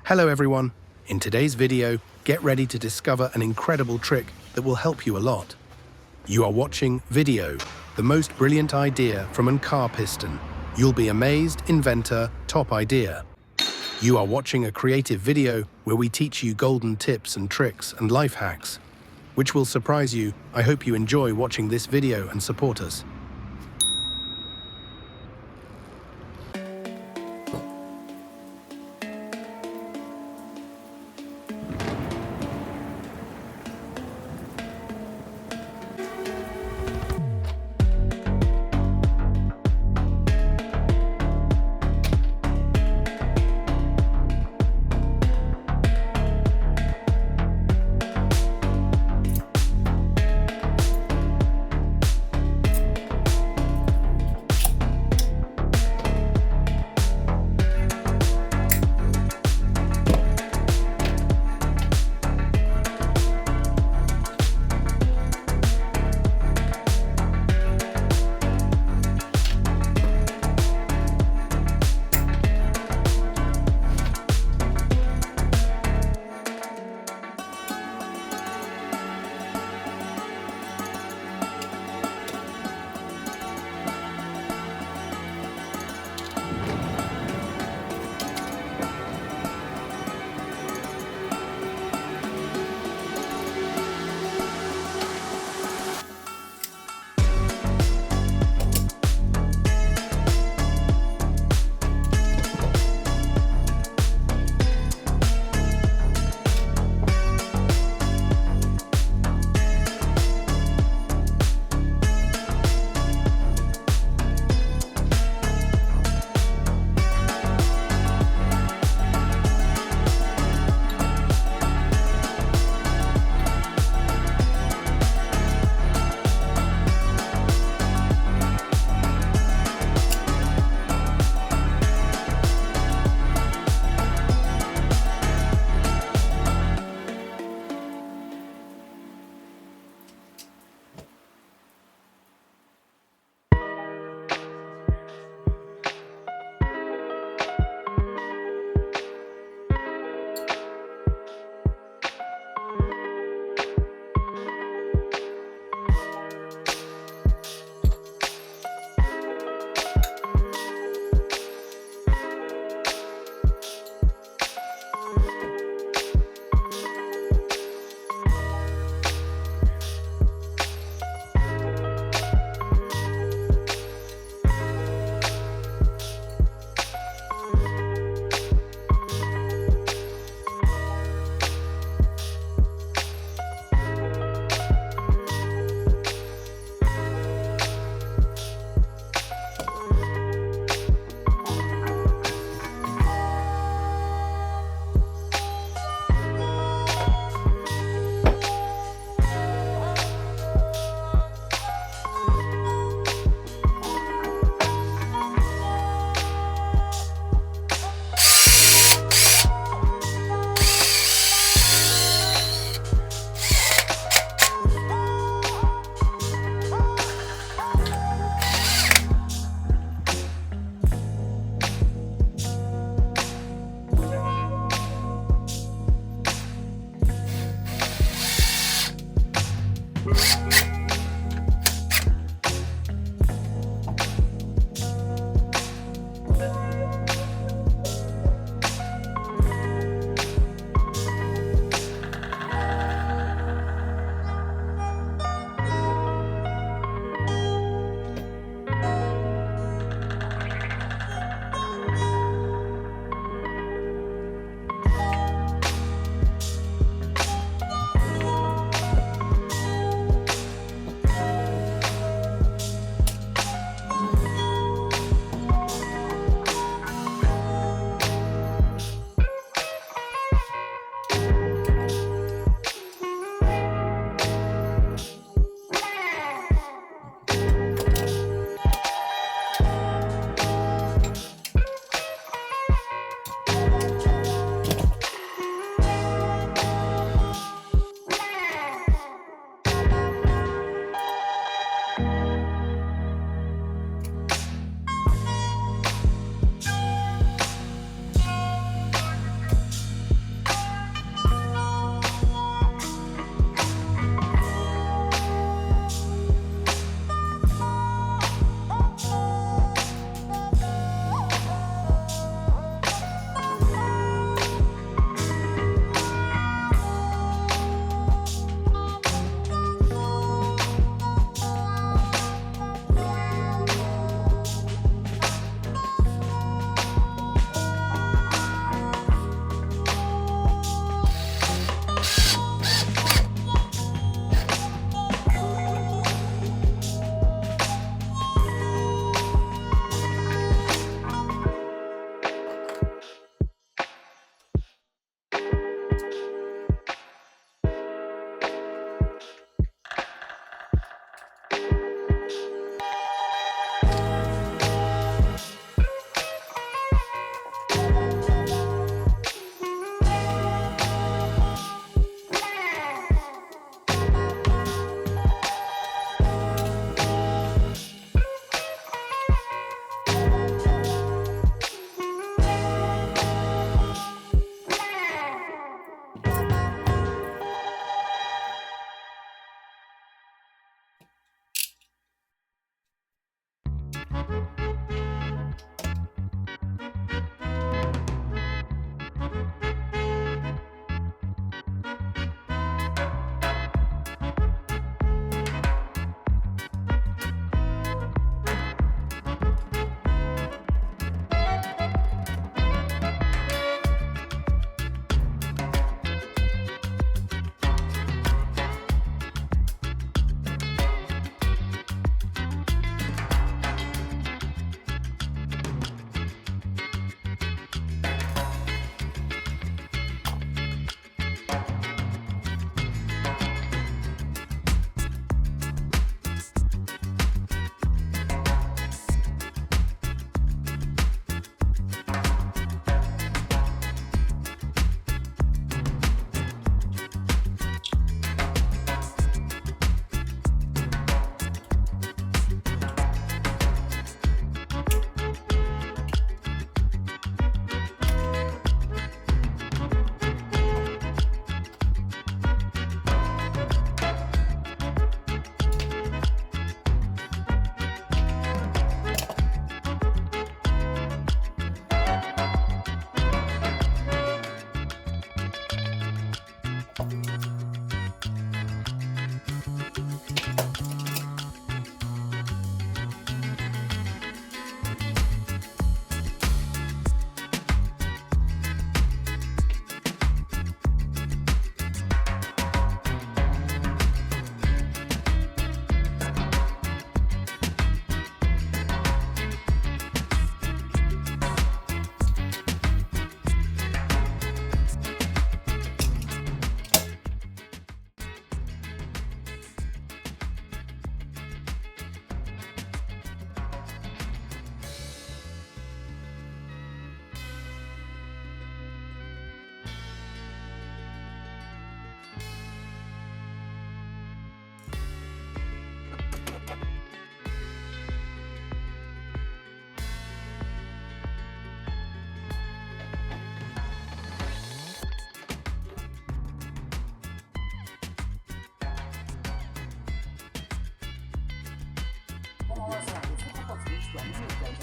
Hello everyone. In today's video, get ready to discover an incredible trick that will help you a lot. You are watching Video, the most brilliant idea from an car piston. You'll be amazed, inventor, top idea. You are watching a creative video where we teach you golden tips and tricks and life hacks, which will surprise you. I hope you enjoy watching this video and support us.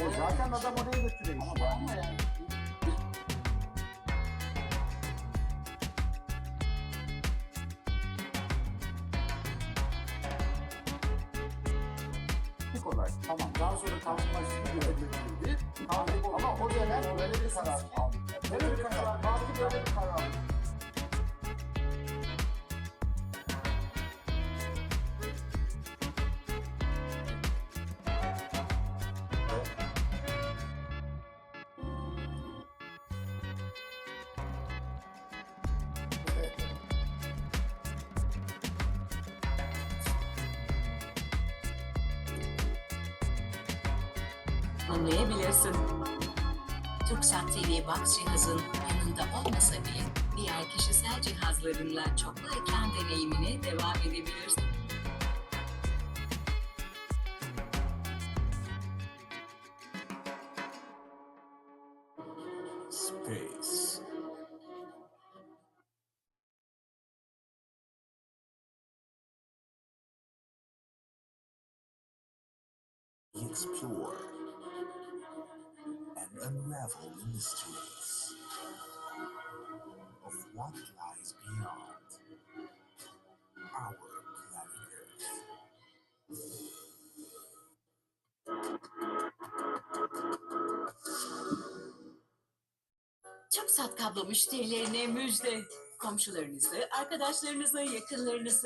O zaten adam oraya götürüyor işte. Ama yani. Kolay. Tamam. Daha sonra kalkınlaştırma götürüldü. Ama o dönem böyle bir karar aldı. Böyle bir karar. Bazı böyle bir karar aldı. Anlayabilirsin. Turkcell TV Box cihazın yanında olmasa bile diğer kişisel cihazlarınla çoklu ekran deneyimine devam edebilirsin. Space. Explore and unravel the mysteries of what lies beyond our planet Earth. Turkcell kablo müşterilerine müjde. Komşularınızı, arkadaşlarınızı, yakınlarınızı